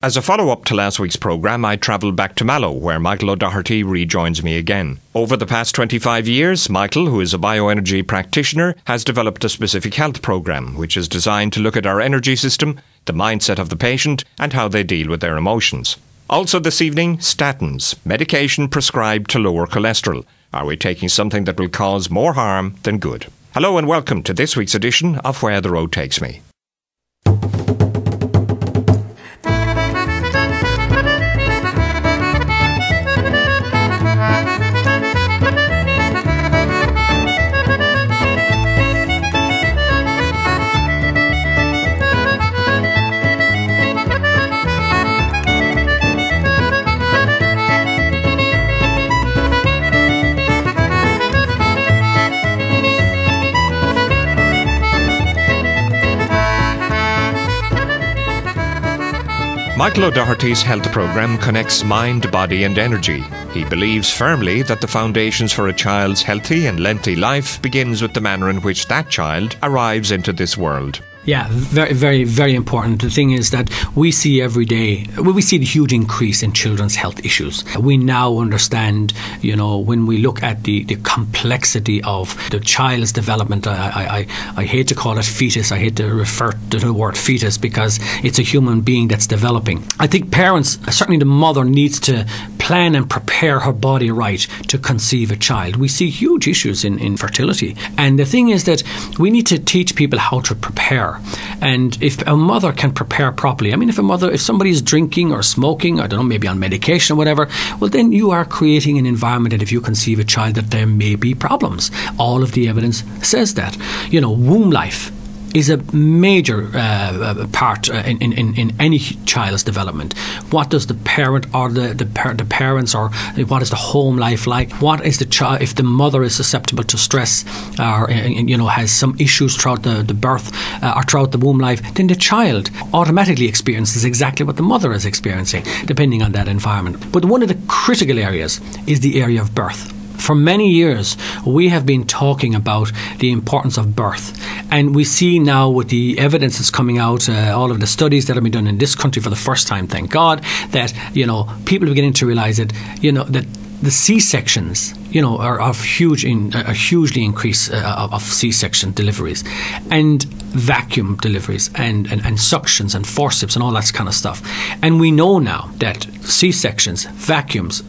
As a follow-up to last week's programme, I travelled back to Mallow, where Michael O'Doherty rejoins me again. Over the past 25 years, Michael, who is a bioenergy practitioner, has developed a specific health programme, which is designed to look at our energy system, the mindset of the patient, and how they deal with their emotions. Also this evening, statins, medication prescribed to lower cholesterol. Are we taking something that will cause more harm than good? Hello and welcome to this week's edition of Where the Road Takes Me. Michael O'Doherty's health programme connects mind, body and energy. He believes firmly that the foundations for a child's healthy and lengthy life begins with the manner in which that child arrives into this world. Yeah, very, very, very important. The thing is that we see every day, we see the huge increase in children's health issues. We now understand, when we look at the complexity of the child's development, I hate to call it fetus, I hate to refer to the word fetus because it's a human being that's developing. I think parents, certainly the mother, needs to plan and prepare her body right to conceive a child. We see huge issues in fertility. And the thing is that we need to teach people how to prepare. And if a mother can prepare properly, if somebody is drinking or smoking, I don't know, maybe on medication or whatever, well then you are creating an environment that if you conceive a child that there may be problems. All of the evidence says that. Womb life is a major part in any child's development. What does the parent or the parents, or what is the home life like? What is the child, if the mother is susceptible to stress or has some issues throughout the birth or throughout the womb life, then the child automatically experiences exactly what the mother is experiencing, depending on that environment. But one of the critical areas is the area of birth. For many years, we have been talking about the importance of birth. And we see now with the evidence that's coming out, all of the studies that have been done in this country for the first time, thank God, that, people are beginning to realise that, that the C-sections, are of hugely increase of C-section deliveries and vacuum deliveries and suctions and forceps and all that kind of stuff. And we know now that C-sections, vacuums,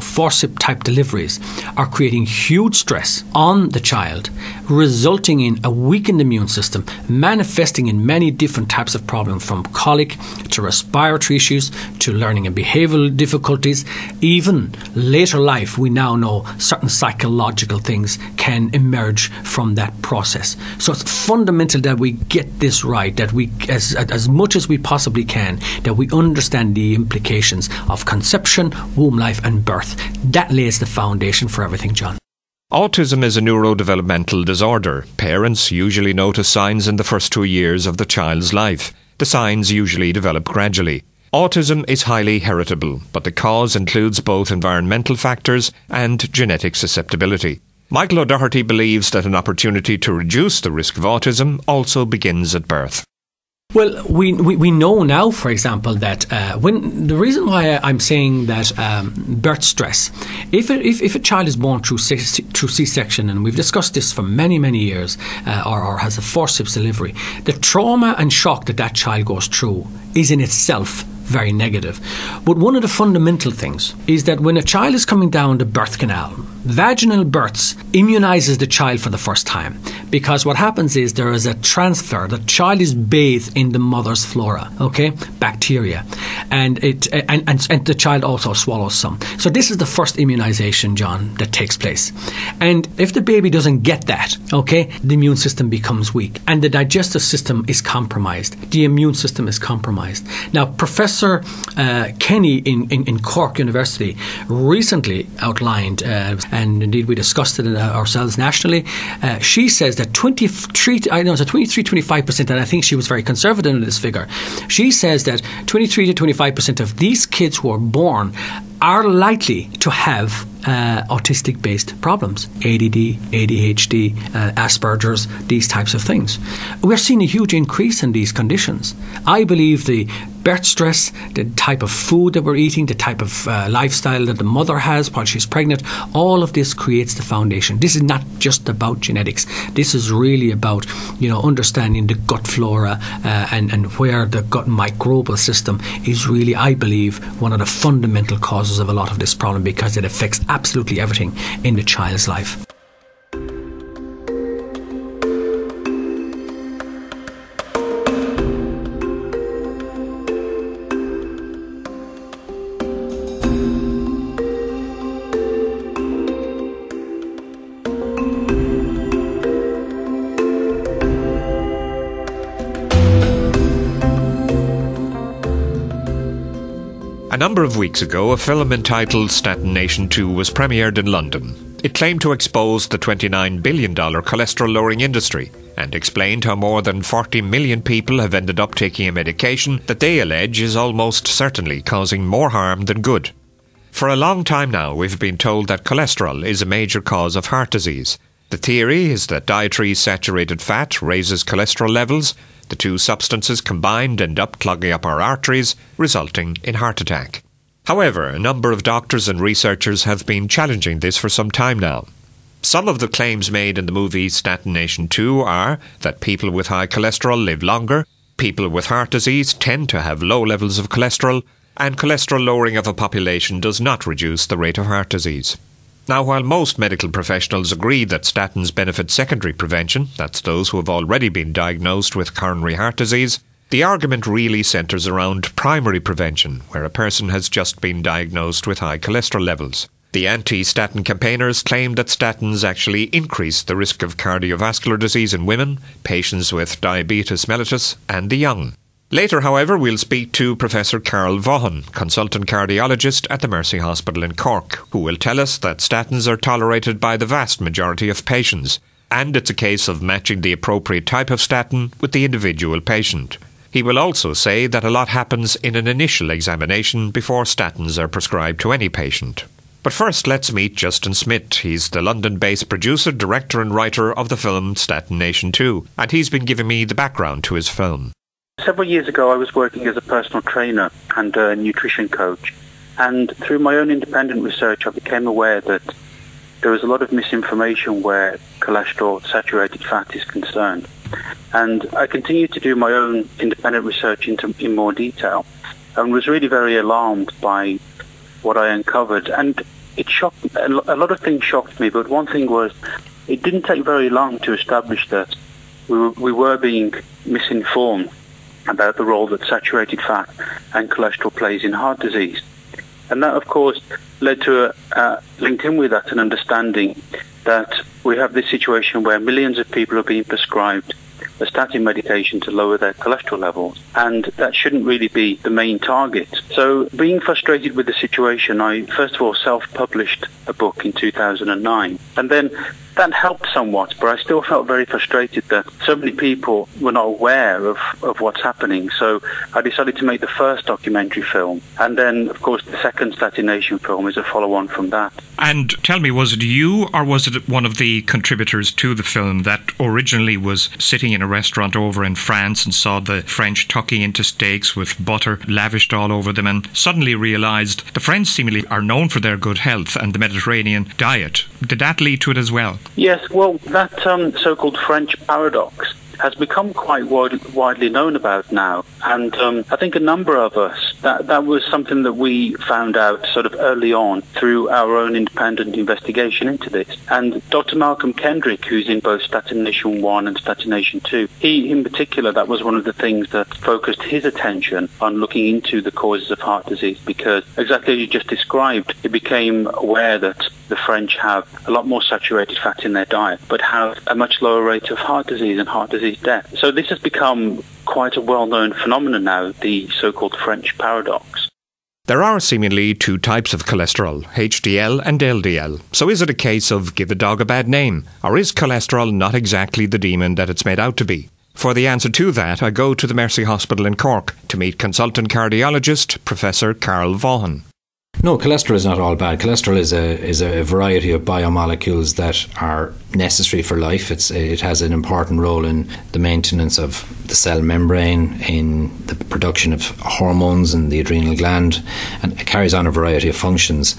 forceps type deliveries are creating huge stress on the child, resulting in a weakened immune system, manifesting in many different types of problems, from colic to respiratory issues to learning and behavioural difficulties. Even later life, we now know certain psychological things can emerge from that process. So it's fundamental that we get this right, that we, as much as we possibly can, that we understand the implications of conception, womb life and birth. That lays the foundation for everything, John. Autism is a neurodevelopmental disorder. Parents usually notice signs in the first 2 years of the child's life. The signs usually develop gradually. Autism is highly heritable, but the cause includes both environmental factors and genetic susceptibility. Michael O'Doherty believes that an opportunity to reduce the risk of autism also begins at birth. Well, we know now, for example, that when the reason why I'm saying that birth stress, if a child is born through C-section, and we've discussed this for many years, or has a forceps delivery, the trauma and shock that child goes through is in itself very negative. But one of the fundamental things is that when a child is coming down the birth canal, vaginal births immunizes the child for the first time, because what happens is there is a transfer. The child is bathed in the mother's flora, bacteria, and the child also swallows some. So this is the first immunization, John, that takes place. And if the baby doesn't get that, the immune system becomes weak and the digestive system is compromised. The immune system is compromised. Now, Professor Kenny in Cork University recently outlined, and indeed we discussed it ourselves nationally, she says that 23-25%, and I think she was very conservative in this figure. She says that 23 to 25% of these kids who are born are likely to have autistic-based problems, ADD, ADHD, Asperger's, these types of things. We're seeing a huge increase in these conditions. I believe the birth stress, the type of food that we're eating, the type of lifestyle that the mother has while she's pregnant, all of this creates the foundation. This is not just about genetics. This is really about, understanding the gut flora and where the gut microbial system is really, I believe, one of the fundamental causes of a lot of this problem, because it affects absolutely everything in the child's life. A number of weeks ago, a film entitled Statin Nation 2 was premiered in London. It claimed to expose the $29 billion cholesterol-lowering industry and explained how more than 40 million people have ended up taking a medication that they allege is almost certainly causing more harm than good. For a long time now, we've been told that cholesterol is a major cause of heart disease. The theory is that dietary saturated fat raises cholesterol levels. The two substances combined end up clogging up our arteries, resulting in heart attack. However, a number of doctors and researchers have been challenging this for some time now. Some of the claims made in the movie Statin Nation 2 are that people with high cholesterol live longer, people with heart disease tend to have low levels of cholesterol, and cholesterol lowering of a population does not reduce the rate of heart disease. Now, while most medical professionals agree that statins benefit secondary prevention, that's those who have already been diagnosed with coronary heart disease, the argument really centres around primary prevention, where a person has just been diagnosed with high cholesterol levels. The anti-statin campaigners claim that statins actually increase the risk of cardiovascular disease in women, patients with diabetes mellitus, and the young. Later, however, we'll speak to Professor Carol Vaughan, consultant cardiologist at the Mercy Hospital in Cork, who will tell us that statins are tolerated by the vast majority of patients, and it's a case of matching the appropriate type of statin with the individual patient. He will also say that a lot happens in an initial examination before statins are prescribed to any patient. But first, let's meet Justin Smith. He's the London-based producer, director and writer of the film Statin Nation 2, and he's been giving me the background to his film. Several years ago, I was working as a personal trainer and a nutrition coach, and through my own independent research, I became aware that there was a lot of misinformation where cholesterol, saturated fat is concerned. And I continued to do my own independent research in more detail, and was really very alarmed by what I uncovered. And it shocked, a lot of things shocked me, but one thing was, it didn't take very long to establish that we were being misinformed about the role that saturated fat and cholesterol plays in heart disease. And that, of course, led to linked in with that an understanding that we have this situation where millions of people are being prescribed a statin medication to lower their cholesterol levels, and that shouldn't really be the main target. So, being frustrated with the situation, I first of all self-published a book in 2009, and then that helped somewhat, but I still felt very frustrated that so many people were not aware of what's happening. So I decided to make the first documentary film, and then, of course, the second Statin Nation film is a follow-on from that. And tell me, was it you or was it one of the contributors to the film that originally was sitting in a restaurant over in France and saw the French tucking into steaks with butter lavished all over them and suddenly realised the French seemingly are known for their good health and the Mediterranean diet? Did that lead to it as well? Yes, well, that so-called French paradox has become quite widely known about now. And I think a number of us, that was something that we found out sort of early on through our own independent investigation into this. And Dr. Malcolm Kendrick, who's in both Statin Nation 1 and Statin Nation 2, he in particular, that was one of the things that focused his attention on looking into the causes of heart disease, because exactly as you just described, he became aware that the French have a lot more saturated fat in their diet, but have a much lower rate of heart disease and heart disease death. So this has become quite a well-known phenomenon now, the so-called French paradox. There are seemingly two types of cholesterol, HDL and LDL. So is it a case of give a dog a bad name? Or is cholesterol not exactly the demon that it's made out to be? For the answer to that, I go to the Mercy Hospital in Cork to meet consultant cardiologist Professor Carol Vaughan. No, cholesterol is not all bad. Cholesterol is a variety of biomolecules that are necessary for life. It has an important role in the maintenance of the cell membrane, in the production of hormones in the adrenal gland, and it carries on a variety of functions.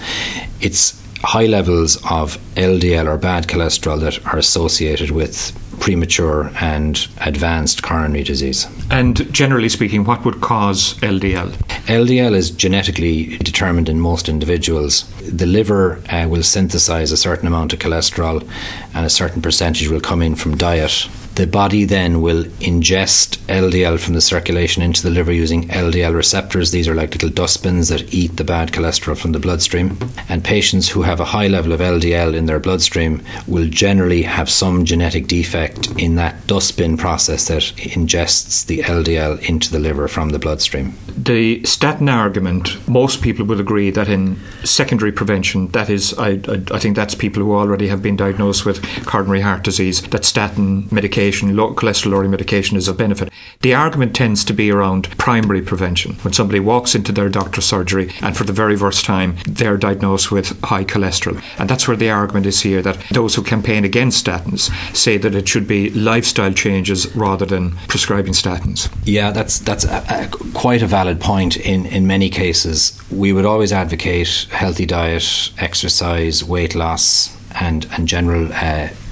It's high levels of LDL or bad cholesterol that are associated with premature and advanced coronary disease. And generally speaking, what would cause LDL? LDL is genetically determined in most individuals. The liver will synthesize a certain amount of cholesterol, and a certain percentage will come in from diet. The body then will ingest LDL from the circulation into the liver using LDL receptors. These are like little dustbins that eat the bad cholesterol from the bloodstream. And patients who have a high level of LDL in their bloodstream will generally have some genetic defect in that dustbin process that ingests the LDL into the liver from the bloodstream. The statin argument, most people would agree that in secondary prevention, that is, I think that's people who already have been diagnosed with coronary heart disease, that statin medication, low cholesterol lowering medication is of benefit. The argument tends to be around primary prevention. When somebody walks into their doctor's surgery and for the very first time they're diagnosed with high cholesterol. And that's where the argument is here, that those who campaign against statins say that it should be lifestyle changes rather than prescribing statins. Yeah, that's quite a valid point in many cases. We would always advocate healthy diet, exercise, weight loss and general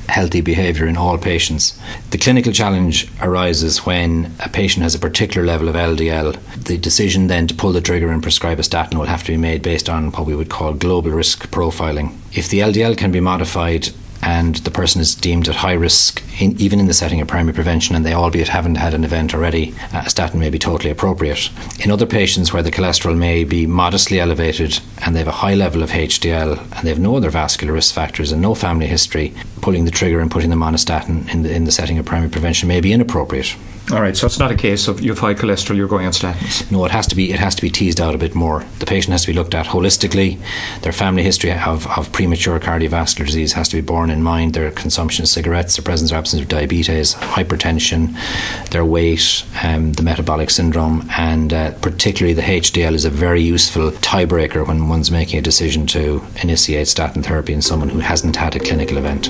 healthy behaviour in all patients. The clinical challenge arises when a patient has a particular level of LDL. The decision then to pull the trigger and prescribe a statin will have to be made based on what we would call global risk profiling. If the LDL can be modified and the person is deemed at high risk, even in the setting of primary prevention, and they albeit haven't had an event already, a statin may be totally appropriate. In other patients where the cholesterol may be modestly elevated and they have a high level of HDL and they have no other vascular risk factors and no family history, pulling the trigger and putting them on a statin in the setting of primary prevention may be inappropriate. All right, so it's not a case of you have high cholesterol, you're going on statins. No, it has to be teased out a bit more. The patient has to be looked at holistically. Their family history of premature cardiovascular disease has to be borne in mind. Their consumption of cigarettes, their presence or absence of diabetes, hypertension, their weight, the metabolic syndrome, and particularly the HDL is a very useful tiebreaker when one's making a decision to initiate statin therapy in someone who hasn't had a clinical event.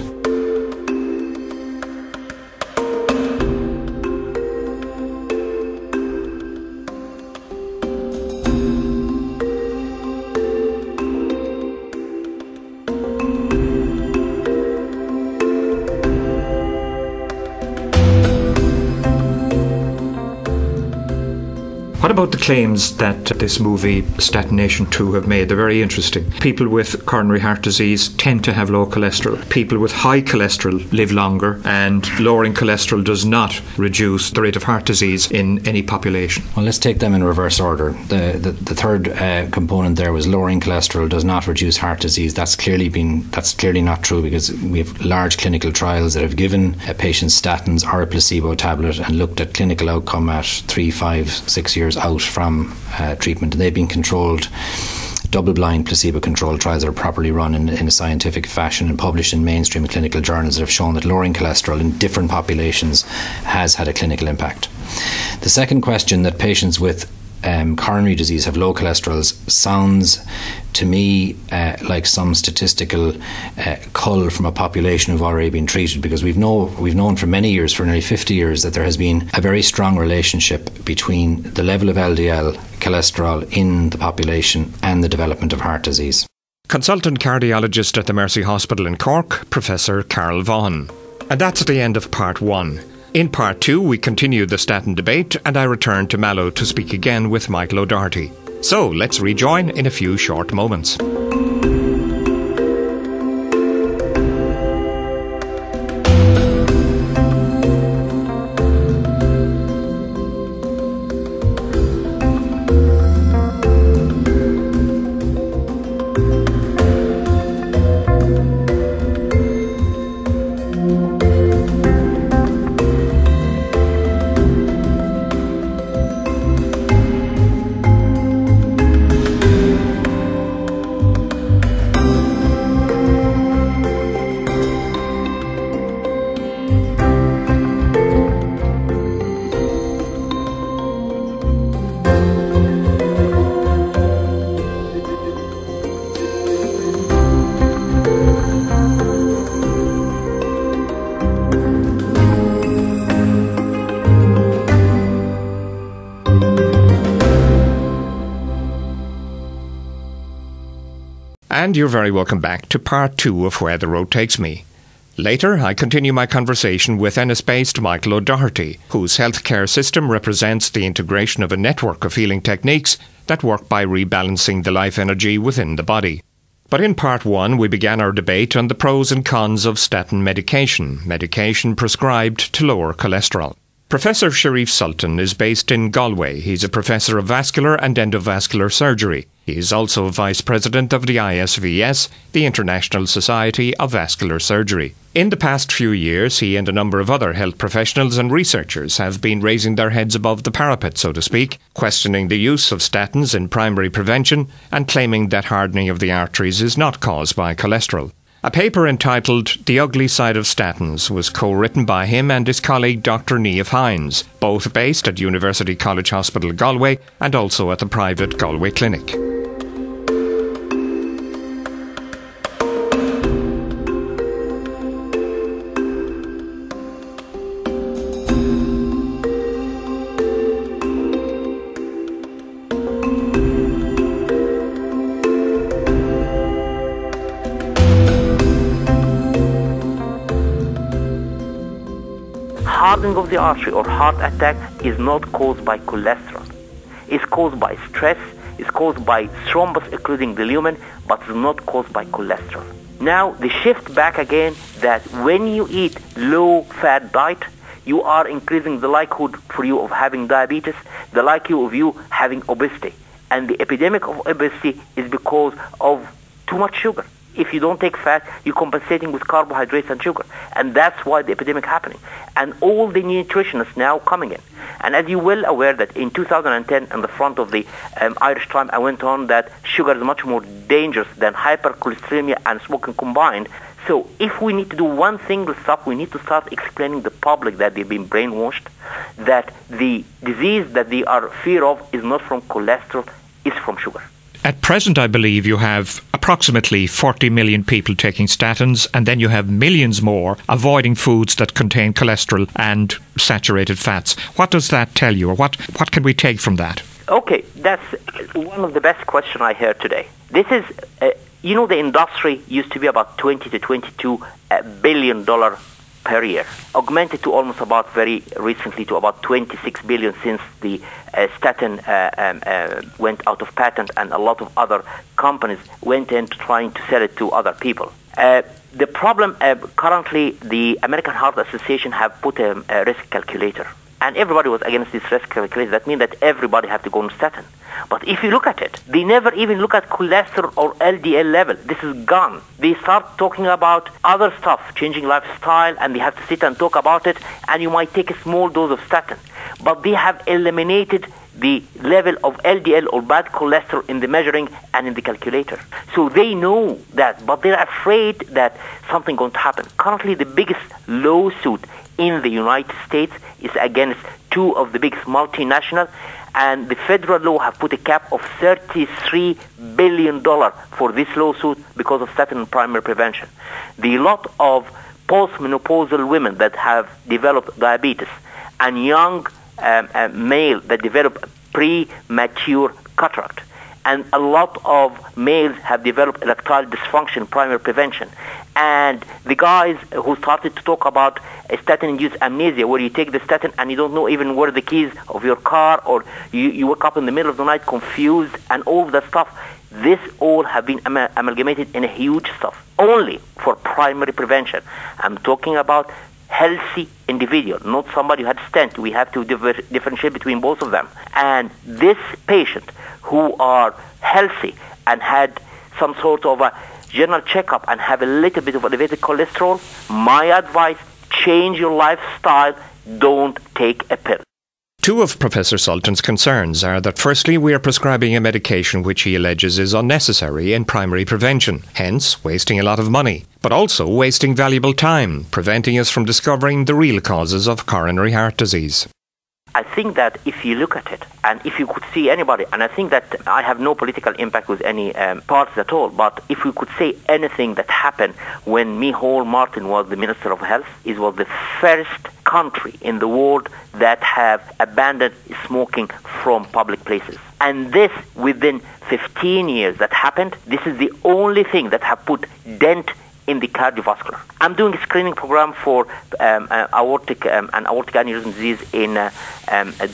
What about the claims that this movie, Statin Nation 2, have made? They're very interesting. People with coronary heart disease tend to have low cholesterol. People with high cholesterol live longer, and lowering cholesterol does not reduce the rate of heart disease in any population. Well, let's take them in reverse order. The third component there was lowering cholesterol does not reduce heart disease. That's clearly not true, because we have large clinical trials that have given patients statins or a placebo tablet and looked at clinical outcome at 3, 5, 6 years out from treatment. They've been controlled, double-blind, placebo-controlled trials that are properly run in a scientific fashion and published in mainstream clinical journals that have shown that lowering cholesterol in different populations has had a clinical impact. The second question, that patients with coronary disease have low cholesterol, sounds to me like some statistical cull from a population who've already been treated, because we've known for many years, for nearly 50 years, that there has been a very strong relationship between the level of LDL cholesterol in the population and the development of heart disease. Consultant cardiologist at the Mercy Hospital in Cork, Professor Carol Vaughan. And that's the end of part 1. In part 2, we continue the statin debate, and I return to Mallow to speak again with Michael O'Doherty. So let's rejoin in a few short moments. And you're very welcome back to part 2 of Where the Road Takes Me. Later, I continue my conversation with Ennis-based Michael O'Doherty, whose healthcare system represents the integration of a network of healing techniques that work by rebalancing the life energy within the body. But in part 1, we began our debate on the pros and cons of statin medication prescribed to lower cholesterol. Professor Sherif Sultan is based in Galway. He's a professor of vascular and endovascular surgery. He is also vice president of the ISVS, the International Society of Vascular Surgery. In the past few years, he and a number of other health professionals and researchers have been raising their heads above the parapet, so to speak, questioning the use of statins in primary prevention and claiming that hardening of the arteries is not caused by cholesterol. A paper entitled The Ugly Side of Statins was co-written by him and his colleague Dr. Niamh Hines, both based at University College Hospital Galway and also at the private Galway Clinic. Hardening of the artery or heart attack is not caused by cholesterol. It's caused by stress, it's caused by thrombus occluding the lumen, but it's not caused by cholesterol. Now, the shift back again that when you eat low-fat diet, you are increasing the likelihood for you of having diabetes, the likelihood of you having obesity. And the epidemic of obesity is because of too much sugar. If you don't take fat, you're compensating with carbohydrates and sugar. And that's why the epidemic is happening. And all the nutritionists now coming in. And as you're well aware that in 2010, on the front of the Irish Times, I went on that sugar is much more dangerous than hypercholesteremia and smoking combined. So if we need to do one single step, we need to start explaining to the public that they've been brainwashed, that the disease that they are fear of is not from cholesterol, it's from sugar. At present, I believe you have approximately 40 million people taking statins, and then you have millions more avoiding foods that contain cholesterol and saturated fats. What does that tell you, or what can we take from that? Okay, that's one of the best questions I heard today. This is, the industry used to be about $20 to $22 billion per year, augmented to almost about very recently to about 26 billion since the statin went out of patent and a lot of other companies went in trying to sell it to other people. The problem, currently the American Heart Association have put a risk calculator. And everybody was against this risk calculator. That means that everybody have to go on statin. But if you look at it, they never even look at cholesterol or LDL level. This is gone. They start talking about other stuff, changing lifestyle, and they have to sit and talk about it, and you might take a small dose of statin. But they have eliminated the level of LDL or bad cholesterol in the measuring and in the calculator. So they know that, but they're afraid that something going to happen. Currently, the biggest lawsuit in the United States is against two of the biggest multinationals, and the federal law have put a cap of $33 billion for this lawsuit because of statin primary prevention. The lot of postmenopausal women that have developed diabetes and young male that develop premature cataract, and a lot of males have developed erectile dysfunction primary prevention. And the guys who started to talk about statin-induced amnesia, where you take the statin and you don't know even where the keys of your car, or you wake up in the middle of the night confused, and all that stuff, this all have been amalgamated in a huge stuff, only for primary prevention. I'm talking about healthy individual, not somebody who had stent. We have to differentiate between both of them. And this patient who are healthy and had some sort of a general checkup and have a little bit of elevated cholesterol, my advice, change your lifestyle, don't take a pill. Two of Professor Sultan's concerns are that firstly we are prescribing a medication which he alleges is unnecessary in primary prevention, hence wasting a lot of money, but also wasting valuable time, preventing us from discovering the real causes of coronary heart disease. I think that if you look at it, and if you could see anybody, and I think that I have no political impact with any parties at all, but if we could say anything that happened when Micheál Martin was the Minister of Health, it was the first country in the world that have abandoned smoking from public places. And this, within 15 years that happened, this is the only thing that have put dent in the cardiovascular. I'm doing a screening program for aortic and aortic aneurysm disease in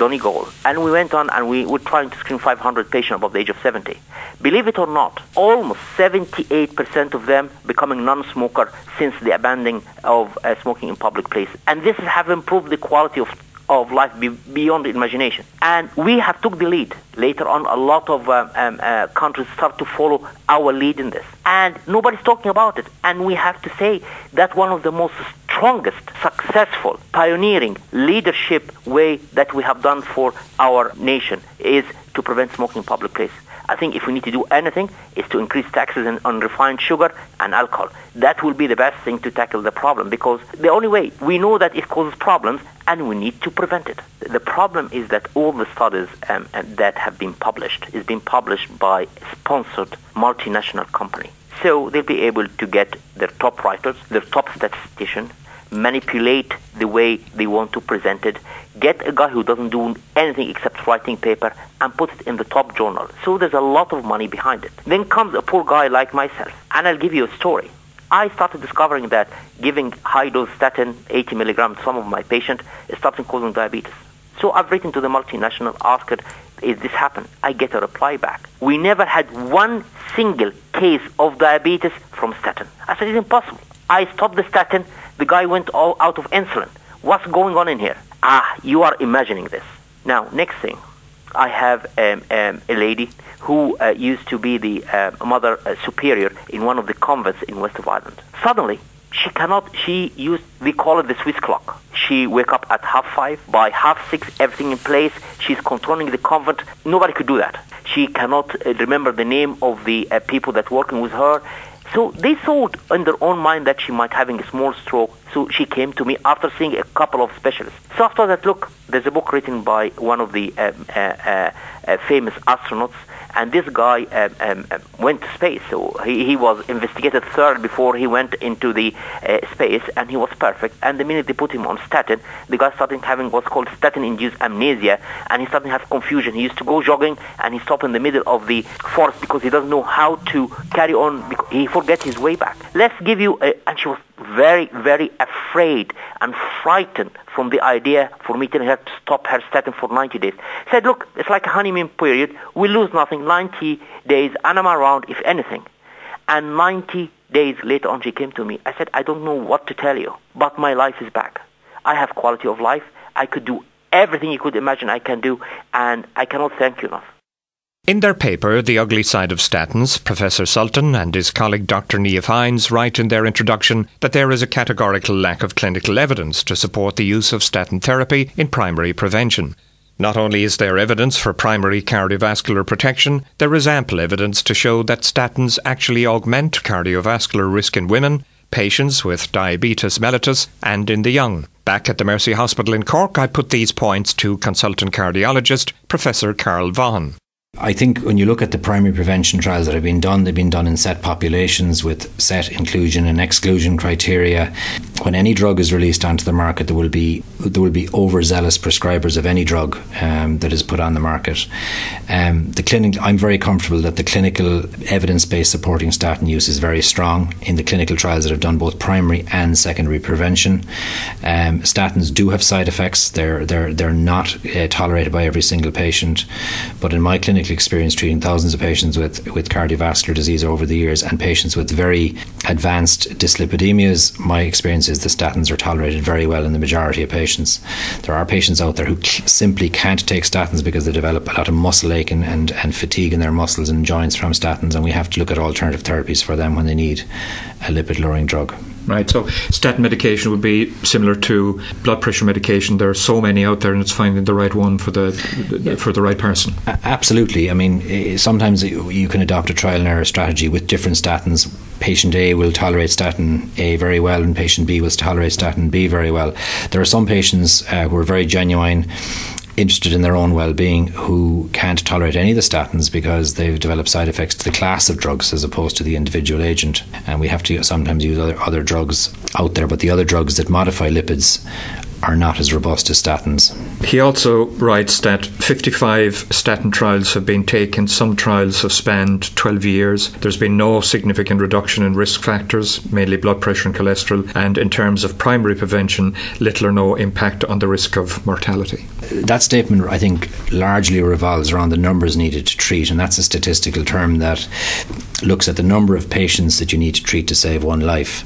Donegal, and we went on and we were trying to screen 500 patients above the age of 70. Believe it or not, almost 78% of them becoming non-smoker since the abandoning of smoking in public places. And this has improved the quality of life beyond imagination. And we have took the lead. Later on, a lot of countries start to follow our lead in this. And nobody's talking about it. And we have to say that one of the most strongest, successful, pioneering leadership way that we have done for our nation is to prevent smoking in public places. I think if we need to do anything, is to increase taxes on refined sugar and alcohol. That will be the best thing to tackle the problem, because the only way, we know that it causes problems and we need to prevent it. The problem is that all the studies that have been published is being published by sponsored multinational company. So they'll be able to get their top writers, their top statistician, manipulate the way they want to present it, get a guy who doesn't do anything except writing paper and put it in the top journal. So there's a lot of money behind it. Then comes a poor guy like myself, and I'll give you a story. I started discovering that giving high-dose statin, 80 milligrams, to some of my patients, is starting causing diabetes. So I've written to the multinational, asked, is this happen? I get a reply back. We never had one single case of diabetes from statin. I said, it's impossible. I stopped the statin. The guy went all out of insulin. What's going on in here? You are imagining this. Now, next thing. I have a lady who used to be the mother superior in one of the convents in west of Ireland. Suddenly, we call it the Swiss clock. She wake up at 5:30, by 6:30, everything in place. She's controlling the convent. Nobody could do that. She cannot remember the name of the people that working with her. So they thought in their own mind that she might having a small stroke. So she came to me after seeing a couple of specialists. So after that, look, there's a book written by one of the famous astronauts, and this guy went to space. So he was investigated third before he went into the space, and he was perfect. And the minute they put him on statin, the guy started having what's called statin-induced amnesia, and he started to have confusion. He used to go jogging, and he stopped in the middle of the forest because he doesn't know how to carry on. He forgets his way back. Let's give you and she was very, very afraid and frightened from the idea for me telling her to stop her statin for 90 days. Said, look, it's like a honeymoon period. We lose nothing. 90 days, and I'm around, if anything. And 90 days later on, she came to me. I said, I don't know what to tell you, but my life is back. I have quality of life. I could do everything you could imagine I can do, and I cannot thank you enough. In their paper, The Ugly Side of Statins, Professor Sultan and his colleague Dr. Niamh Hines write in their introduction that there is a categorical lack of clinical evidence to support the use of statin therapy in primary prevention. Not only is there evidence for primary cardiovascular protection, there is ample evidence to show that statins actually augment cardiovascular risk in women, patients with diabetes mellitus, and in the young. Back at the Mercy Hospital in Cork, I put these points to consultant cardiologist Professor Carl Vaughan. I think when you look at the primary prevention trials that have been done, they've been done in set populations with set inclusion and exclusion criteria. When any drug is released onto the market, there will be overzealous prescribers of any drug that is put on the market. I'm very comfortable that the clinical evidence-based supporting statin use is very strong in the clinical trials that have done both primary and secondary prevention. Statins do have side effects. They're not tolerated by every single patient, but in my clinical experience treating thousands of patients with cardiovascular disease over the years and patients with very advanced dyslipidemias, my experience is the statins are tolerated very well in the majority of patients. There are patients out there who simply can't take statins because they develop a lot of muscle ache and fatigue in their muscles and joints from statins, and we have to look at alternative therapies for them when they need a lipid-lowering drug. Right, so statin medication would be similar to blood pressure medication. There are so many out there, and it's finding the right one for the right person. Absolutely. I mean, sometimes you can adopt a trial and error strategy with different statins. Patient A will tolerate statin A very well, and patient B will tolerate statin B very well. There are some patients who are very genuine, interested in their own well-being, who can't tolerate any of the statins because they've developed side effects to the class of drugs as opposed to the individual agent, and we have to sometimes use other drugs out there. But the other drugs that modify lipids are not as robust as statins. He also writes that 55 statin trials have been taken. Some trials have spanned 12 years. There's been no significant reduction in risk factors, mainly blood pressure and cholesterol, and in terms of primary prevention, little or no impact on the risk of mortality. That statement, I think, largely revolves around the numbers needed to treat, and that's a statistical term that looks at the number of patients that you need to treat to save one life.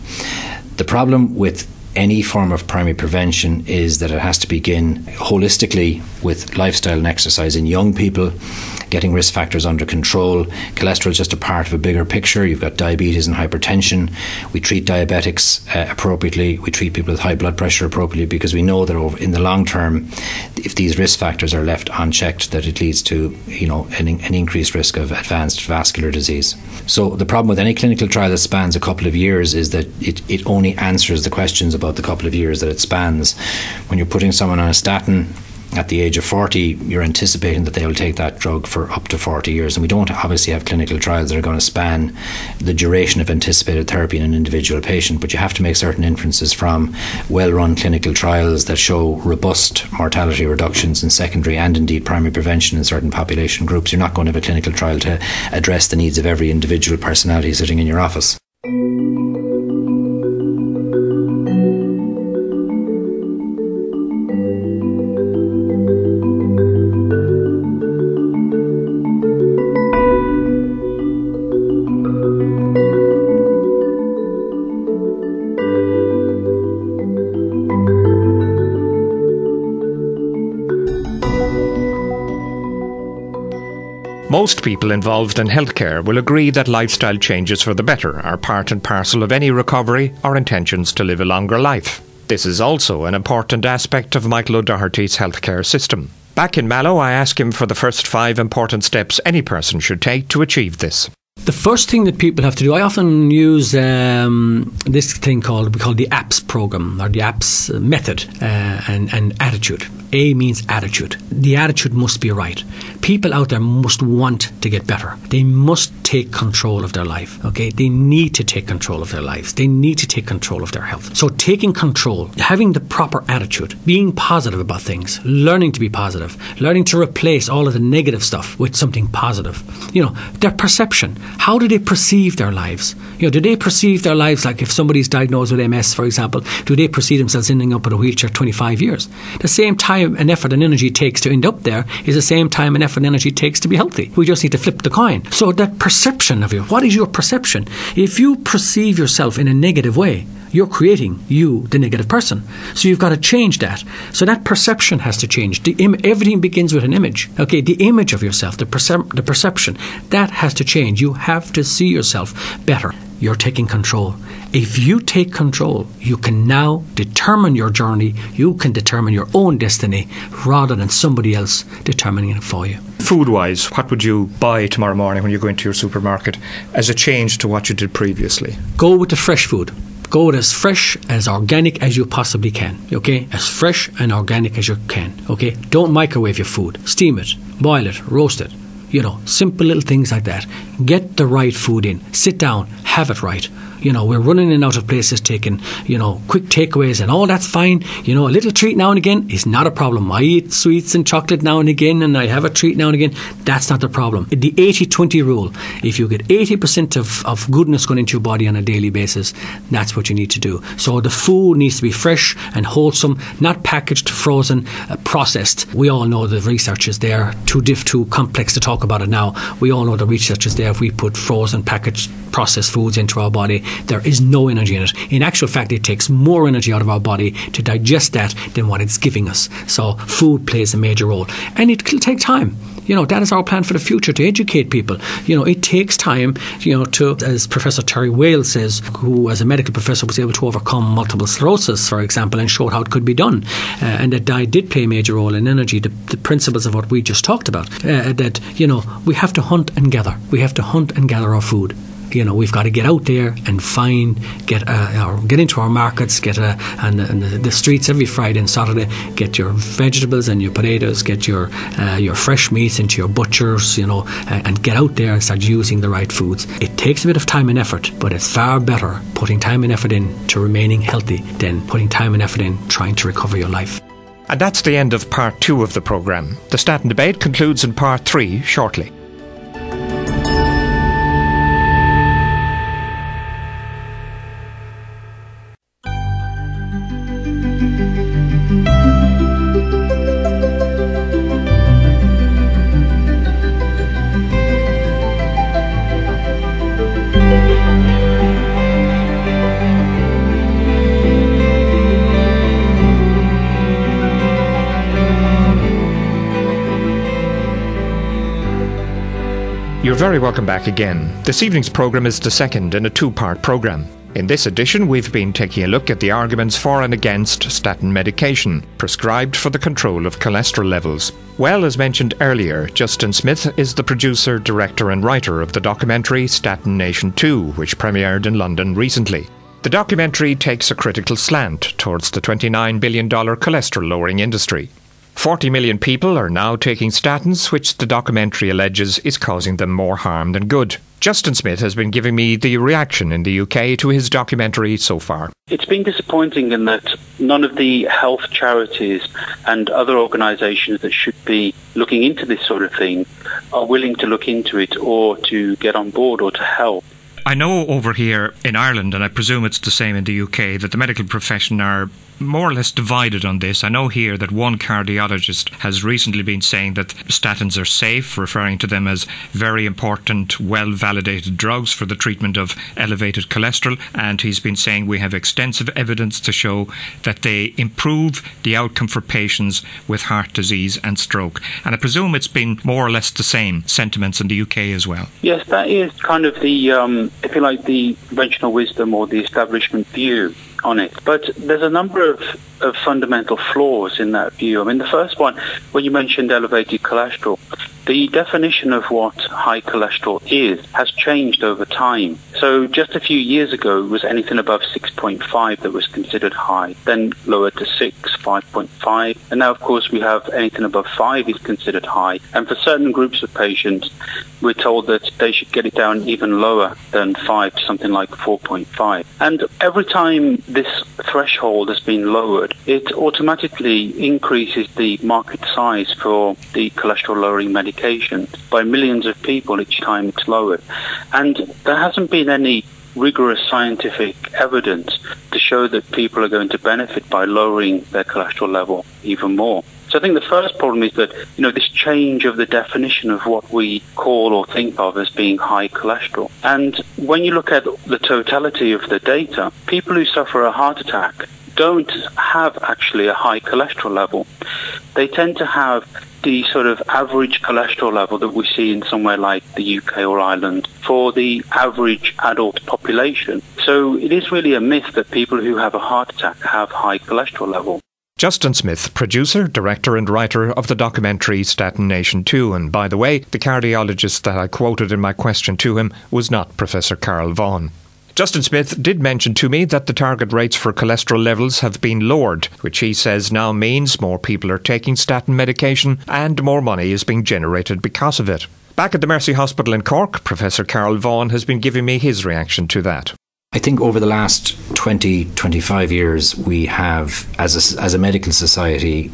The problem with any form of primary prevention is that it has to begin holistically with lifestyle and exercise in young people, getting risk factors under control. Cholesterol is just a part of a bigger picture. You've got diabetes and hypertension. We treat diabetics appropriately. We treat people with high blood pressure appropriately, because we know that in the long term, if these risk factors are left unchecked, that it leads to an increased risk of advanced vascular disease. So the problem with any clinical trial that spans a couple of years is that it only answers the questions about the couple of years that it spans. When you're putting someone on a statin at the age of 40, you're anticipating that they will take that drug for up to 40 years. And we don't obviously have clinical trials that are going to span the duration of anticipated therapy in an individual patient, but you have to make certain inferences from well-run clinical trials that show robust mortality reductions in secondary and indeed primary prevention in certain population groups. You're not going to have a clinical trial to address the needs of every individual personality sitting in your office. Most people involved in healthcare will agree that lifestyle changes for the better are part and parcel of any recovery or intentions to live a longer life. This is also an important aspect of Michael O'Doherty's healthcare system. Back in Mallow, I ask him for the first 5 important steps any person should take to achieve this. The first thing that people have to do, I often use this thing we call the APPS program, or the APPS method, and attitude. A means attitude. The attitude must be right. People out there must want to get better. They must take control of their life. Okay, they need to take control of their lives. They need to take control of their health. So taking control, having the proper attitude, being positive about things, learning to be positive, learning to replace all of the negative stuff with something positive. Their perception. How do they perceive their lives? Do they perceive their lives like if somebody's diagnosed with MS, for example, do they perceive themselves ending up in a wheelchair 25 years? The same time and effort and energy it takes to end up there is the same time and effort and energy it takes to be healthy. We just need to flip the coin. So that perception of you, what is your perception? If you perceive yourself in a negative way, you're creating you, the negative person. So you've got to change that. So that perception has to change. Everything begins with an image. Okay, the image of yourself, the perception, that has to change. You have to see yourself better. You're taking control. If you take control, you can now determine your journey. You can determine your own destiny rather than somebody else determining it for you. Food-wise, what would you buy tomorrow morning when you go into your supermarket as a change to what you did previously? Go with the fresh food. Go with as fresh, as organic as you possibly can, okay? As fresh and organic as you can, okay? Don't microwave your food. Steam it, boil it, roast it. Simple little things like that. Get the right food in. Sit down, have it right. We're running in and out of places taking, quick takeaways, and all that's fine. A little treat now and again is not a problem. I eat sweets and chocolate now and again, and I have a treat now and again. That's not the problem. The 80-20 rule, if you get 80% of goodness going into your body on a daily basis, that's what you need to do. So the food needs to be fresh and wholesome, not packaged, frozen, processed. We all know the research is there. Too complex to talk about it now. We all know the research is there. If we put frozen, packaged, processed foods into our body, there is no energy in it. In actual fact, it takes more energy out of our body to digest that than what it's giving us. So food plays a major role. And it will take time. That is our plan for the future, to educate people. It takes time, to, as Professor Terry Wales says, who as a medical professor was able to overcome multiple sclerosis, for example, and showed how it could be done. And that diet did play a major role in energy, the principles of what we just talked about. That we have to hunt and gather. We have to hunt and gather our food. we've got to get out there and get into our markets, and the streets every Friday and Saturday, get your vegetables and your potatoes, get your fresh meats into your butchers, and get out there and start using the right foods. It takes a bit of time and effort, but it's far better putting time and effort in to remaining healthy than putting time and effort in trying to recover your life. And that's the end of part 2 of the programme. The statin debate concludes in part 3 shortly. You're very welcome back again. This evening's programme is the second in a 2-part programme. In this edition, we've been taking a look at the arguments for and against statin medication, prescribed for the control of cholesterol levels. Well, as mentioned earlier, Justin Smith is the producer, director and writer of the documentary Statin Nation 2, which premiered in London recently. The documentary takes a critical slant towards the $29 billion cholesterol-lowering industry. 40 million people are now taking statins, which the documentary alleges is causing them more harm than good. Justin Smith has been giving me the reaction in the UK to his documentary so far. It's been disappointing in that none of the health charities and other organisations that should be looking into this sort of thing are willing to look into it or to get on board or to help. I know over here in Ireland, and I presume it's the same in the UK, that the medical profession are more or less divided on this. I know here that one cardiologist has recently been saying that statins are safe, referring to them as very important, well-validated drugs for the treatment of elevated cholesterol, and he's been saying we have extensive evidence to show that they improve the outcome for patients with heart disease and stroke. And I presume it's been more or less the same sentiments in the UK as well. Yes, that is kind of the, if you like, the conventional wisdom or the establishment view on it. But there's a number of fundamental flaws in that view. I mean, the first one, when you mentioned elevated cholesterol, the definition of what high cholesterol is has changed over time. So just a few years ago, it was anything above 6.5 that was considered high, then lowered to 6, 5.5, and now, of course, we have anything above 5 is considered high. And for certain groups of patients, we're told that they should get it down even lower than 5 to something like 4.5. And every time this threshold has been lowered, it automatically increases the market size for the cholesterol-lowering medication by millions of people each time it's lowered. And there hasn't been any rigorous scientific evidence to show that people are going to benefit by lowering their cholesterol level even more. So I think the first problem is that, this change of the definition of what we call or think of as being high cholesterol. And when you look at the totality of the data, people who suffer a heart attack don't have actually a high cholesterol level. They tend to have the sort of average cholesterol level that we see in somewhere like the UK or Ireland for the average adult population. So it is really a myth that people who have a heart attack have high cholesterol level. Justin Smith, producer, director and writer of the documentary Statin Nation 2. And by the way, the cardiologist that I quoted in my question to him was not Professor Carl Vaughan. Justin Smith did mention to me that the target rates for cholesterol levels have been lowered, which he says now means more people are taking statin medication and more money is being generated because of it. Back at the Mercy Hospital in Cork, Professor Carl Vaughan has been giving me his reaction to that. I think over the last 20-25 years, we have, as a medical society,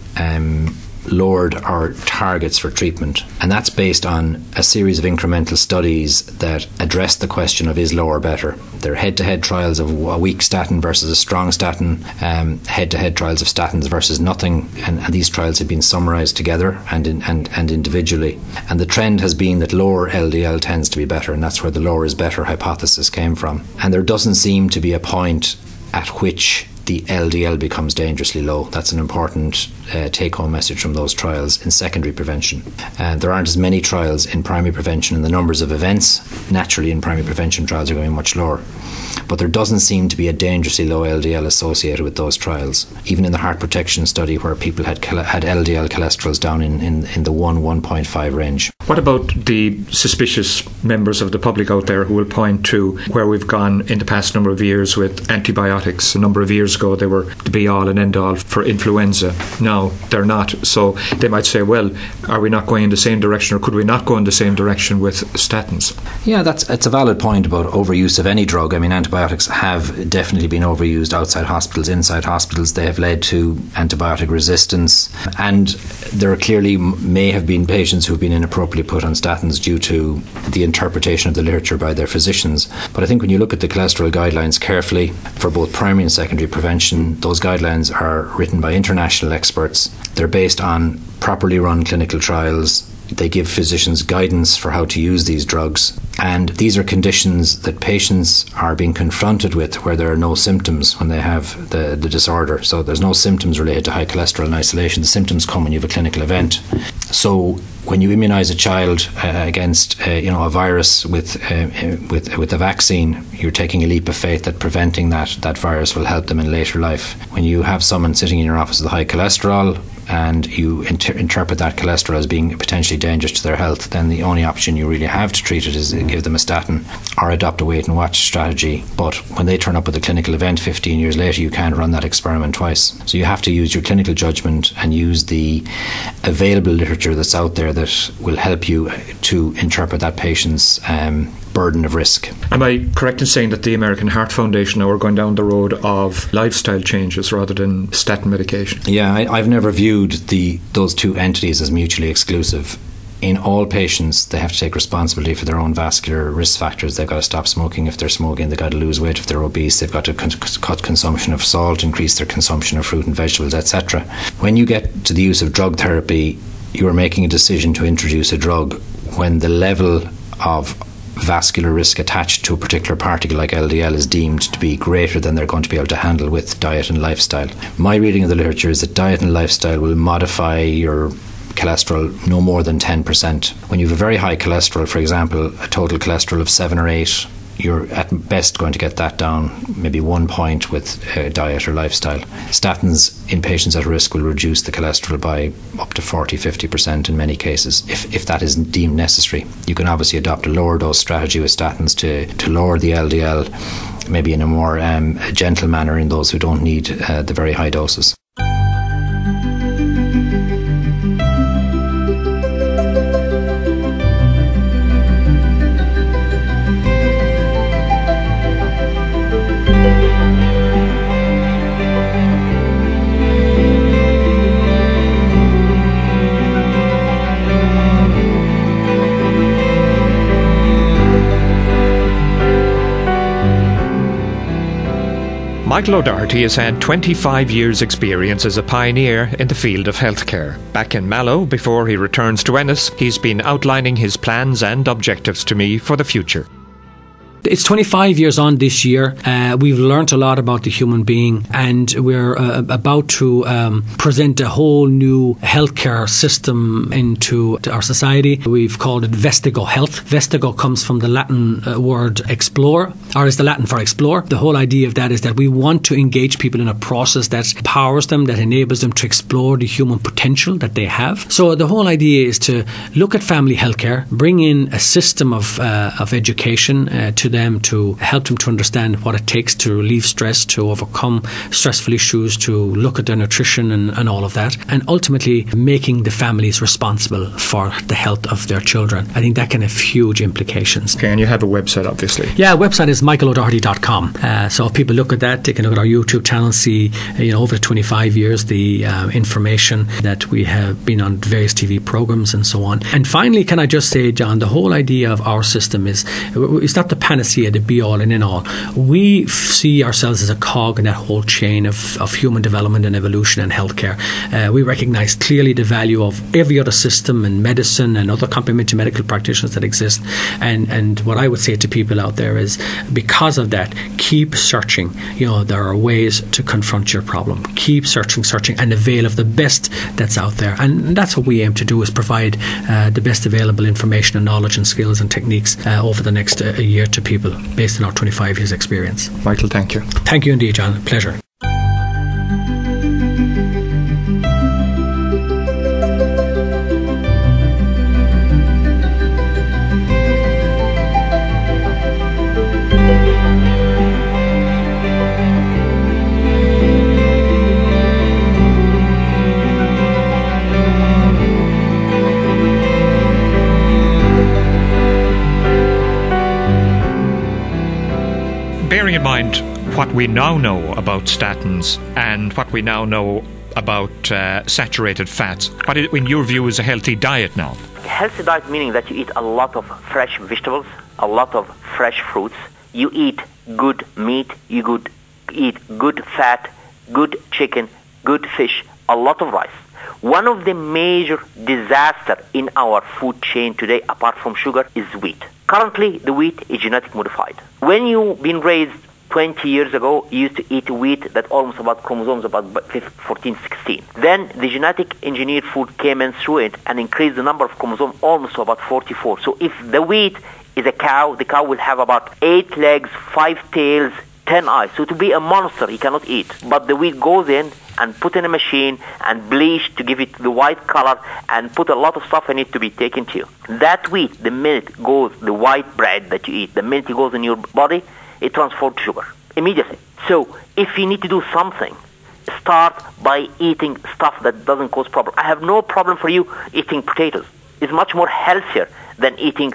lowered our targets for treatment, and that's based on a series of incremental studies that address the question of is lower better. They're head-to-head trials of a weak statin versus a strong statin, head-to-head trials of statins versus nothing, and these trials have been summarised together and individually. And the trend has been that lower LDL tends to be better, and that's where the lower is better hypothesis came from. And there doesn't seem to be a point at which the LDL becomes dangerously low. That's an important take-home message from those trials in secondary prevention. There aren't as many trials in primary prevention, and the numbers of events naturally in primary prevention trials are going much lower. But there doesn't seem to be a dangerously low LDL associated with those trials. Even in the heart protection study, where people had LDL cholesterols down in the 1.5 range. What about the suspicious members of the public out there who will point to where we've gone in the past number of years with antibiotics? A number of years ago they were the be-all and end-all for influenza. Now they're not. So they might say, well, are we not going in the same direction, or could we not go in the same direction with statins? Yeah, it's a valid point about overuse of any drug. I mean, antibiotics have definitely been overused outside hospitals. Inside hospitals, they have led to antibiotic resistance, and there clearly may have been patients who have been inappropriately put on statins due to the interpretation of the literature by their physicians. But I think when you look at the cholesterol guidelines carefully for both primary and secondary prevention, those guidelines are written by international experts. They're based on properly run clinical trials. They give physicians guidance for how to use these drugs. And these are conditions that patients are being confronted with where there are no symptoms when they have the disorder. So there's no symptoms related to high cholesterol in isolation. The symptoms come when you have a clinical event. So when you immunise a child against a virus with a vaccine, you're taking a leap of faith that preventing that virus will help them in later life. When you have someone sitting in your office with high cholesterol, and you interpret that cholesterol as being potentially dangerous to their health, then the only option you really have to treat it is give them a statin or adopt a wait and watch strategy. But when they turn up with a clinical event 15 years later, you can't run that experiment twice. So you have to use your clinical judgment and use the available literature that's out there that will help you to interpret that patient's burden of risk. Am I correct in saying that the American Heart Foundation now are going down the road of lifestyle changes rather than statin medication? Yeah, I've never viewed those two entities as mutually exclusive. In all patients, they have to take responsibility for their own vascular risk factors. They've got to stop smoking if they're smoking. They've got to lose weight if they're obese. They've got to cut consumption of salt, increase their consumption of fruit and vegetables, etc. When you get to the use of drug therapy, you are making a decision to introduce a drug when the level of vascular risk attached to a particular particle like LDL is deemed to be greater than they're going to be able to handle with diet and lifestyle. My reading of the literature is that diet and lifestyle will modify your cholesterol no more than 10%. When you have a very high cholesterol, for example, a total cholesterol of 7 or 8, you're at best going to get that down maybe 1 point with diet or lifestyle. Statins in patients at risk will reduce the cholesterol by up to 40-50% in many cases, if that is deemed necessary. You can obviously adopt a lower dose strategy with statins to lower the LDL, maybe in a more gentle manner in those who don't need the very high doses. Michael O'Doherty has had 25 years' experience as a pioneer in the field of healthcare. Back in Mallow, before he returns to Ennis, he's been outlining his plans and objectives to me for the future. It's 25 years on this year. We've learnt a lot about the human being, and we're about to present a whole new healthcare system into our society. We've called it Vestigo Health. Vestigo comes from the Latin word explore, or is the Latin for explore. The whole idea of that is that we want to engage people in a process that empowers them, that enables them to explore the human potential that they have. So the whole idea is to look at family healthcare, bring in a system of education to them, to help them to understand what it takes to relieve stress, to overcome stressful issues, to look at their nutrition and all of that, and ultimately making the families responsible for the health of their children. I think that can have huge implications. Okay, and you have a website, obviously. Yeah, website is michaelodoherty.com. So if people look at that, they can look at our YouTube channel, see over the 25 years the information that we have been on various TV programs and so on. And finally, can I just say, John, the whole idea of our system is it's not the panacea, the be-all and end-all. We see ourselves as a cog in that whole chain of human development and evolution and healthcare. We recognise clearly the value of every other system and medicine and other complementary medical practitioners that exist. And what I would say to people out there is, because of that, keep searching. There are ways to confront your problem. Keep searching, and avail of the best that's out there. And that's what we aim to do, is provide the best available information and knowledge and skills and techniques over the next year to people, based on our 25 years experience. Michael, thank you. Thank you indeed, John. Pleasure. bearing in mind what we now know about statins and what we now know about saturated fats, what in your view is a healthy diet now? Healthy diet meaning that you eat a lot of fresh vegetables, a lot of fresh fruits, you eat good meat, you eat good fat, good chicken, good fish, a lot of rice. One of the major disasters in our food chain today, apart from sugar, is wheat. Currently, the wheat is genetic modified. When you've been raised 20 years ago, you used to eat wheat that almost about chromosomes about 14, 16. Then the genetic engineered food came in through it and increased the number of chromosomes almost to about 44. So if the wheat is a cow, the cow will have about 8 legs, 5 tails, 10 eyes. So to be a monster, he cannot eat. But the wheat goes in and put in a machine and bleach to give it the white color and put a lot of stuff in it to be taken to you. That wheat, the minute it goes, the white bread that you eat, the minute it goes in your body, it transforms to sugar immediately. So if you need to do something, start by eating stuff that doesn't cause problem. I have no problem for you eating potatoes. It's much more healthier than eating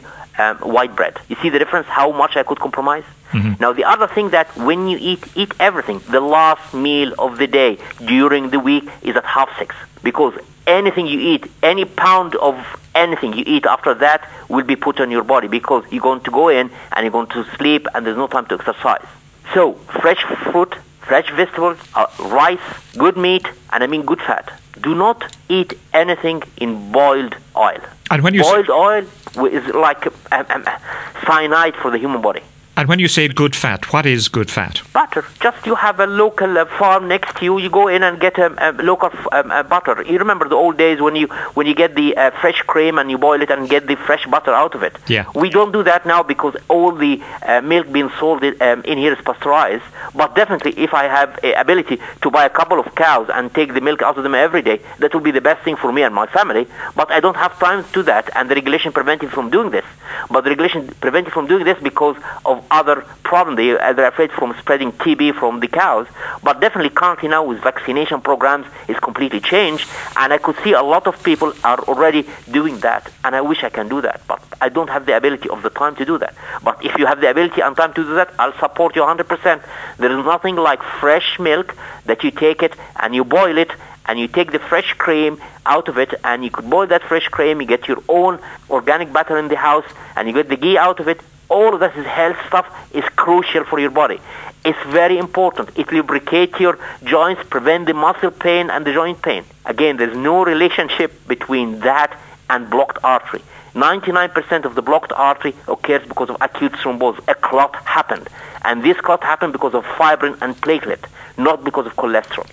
white bread. You see the difference, how much I could compromise? Mm-hmm. Now, the other thing that when you eat everything. The last meal of the day during the week is at 6:30. Because anything you eat, any pound of anything you eat after that will be put on your body because you're going to go in and you're going to sleep and there's no time to exercise. So, fresh fruit, fresh vegetables, rice, good meat, and I mean good fat. Do not eat anything in boiled oil. And when you boiled oil is like cyanide for the human body. And when you say good fat, what is good fat? Butter. Just you have a local farm next to you. You go in and get a local butter. You remember the old days when you get the fresh cream and you boil it and get the fresh butter out of it. Yeah. We don't do that now because all the milk being sold in here is pasteurized. But definitely, if I have a ability to buy a couple of cows and take the milk out of them every day, that would be the best thing for me and my family. But I don't have time to do that, and the regulation prevents me from doing this. But the regulation prevents me from doing this because of other problems. They're afraid from spreading TB from the cows. But definitely currently now with vaccination programs is completely changed, and I could see a lot of people are already doing that, and I wish I can do that, but I don't have the ability of the time to do that. But if you have the ability and time to do that, I'll support you 100%. There is nothing like fresh milk that you take it and you boil it and you take the fresh cream out of it, and you could boil that fresh cream, you get your own organic butter in the house, and you get the ghee out of it. All of that is health stuff, is crucial for your body. It's very important. It lubricates your joints, prevent the muscle pain and the joint pain. Again, there's no relationship between that and blocked artery. 99% of the blocked artery occurs because of acute thrombosis. A clot happened. And this clot happened because of fibrin and platelet, not because of cholesterol.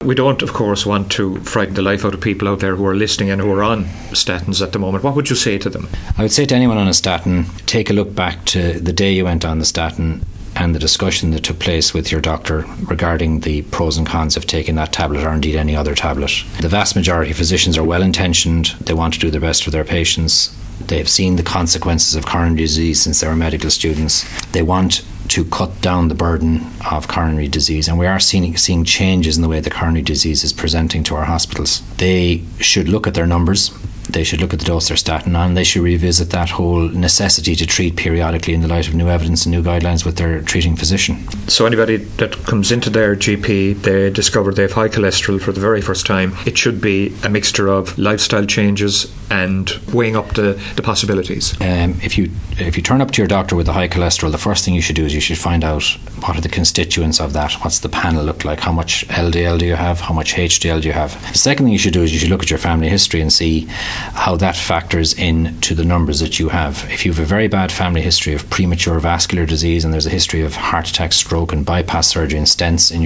We don't, of course, want to frighten the life out of people out there who are listening and who are on statins at the moment. What would you say to them? I would say to anyone on a statin, take a look back to the day you went on the statin and the discussion that took place with your doctor regarding the pros and cons of taking that tablet or indeed any other tablet. The vast majority of physicians are well intentioned. They want to do their best for their patients. They have seen the consequences of coronary disease since they were medical students. They want to cut down the burden of coronary disease, and we are seeing changes in the way the coronary disease is presenting to our hospitals. They should look at their numbers. They should look at the dose they're statin on. They should revisit that whole necessity to treat periodically in the light of new evidence and new guidelines with their treating physician. So anybody that comes into their GP, they discover they have high cholesterol for the very first time, it should be a mixture of lifestyle changes and weighing up the possibilities. If you turn up to your doctor with a high cholesterol, the first thing you should do is you should find out what are the constituents of that. What's the panel look like? How much LDL do you have? How much HDL do you have? The second thing you should do is you should look at your family history and see how that factors in to the numbers that you have. If you have a very bad family history of premature vascular disease and there's a history of heart attack, stroke and bypass surgery and stents in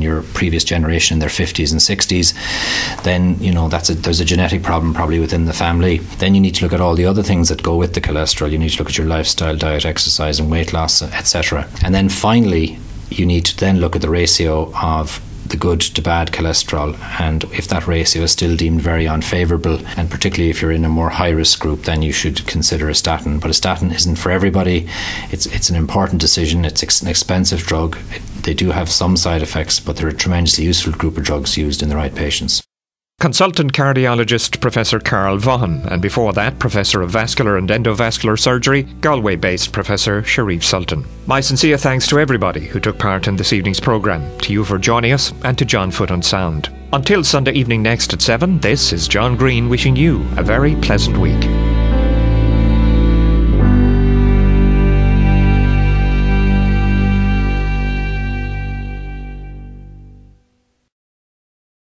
your previous generation in their 50s and 60s, then there's a genetic problem probably within the family. Then you need to look at all the other things that go with the cholesterol. You need to look at your lifestyle, diet, exercise and weight loss, etc. And then finally you need to then look at the ratio of the good to bad cholesterol, and if that ratio is still deemed very unfavourable, and particularly if you're in a more high risk group, then you should consider a statin. But a statin isn't for everybody. It's an important decision. It's an expensive drug. They do have some side effects, but they're a tremendously useful group of drugs used in the right patients. consultant cardiologist Professor Carl Vaughan, and before that, Professor of Vascular and Endovascular Surgery, Galway-based Professor Sherif Sultan. My sincere thanks to everybody who took part in this evening's programme, to you for joining us, and to John Foot on sound. Until Sunday evening next at 7, this is John Greene wishing you a very pleasant week.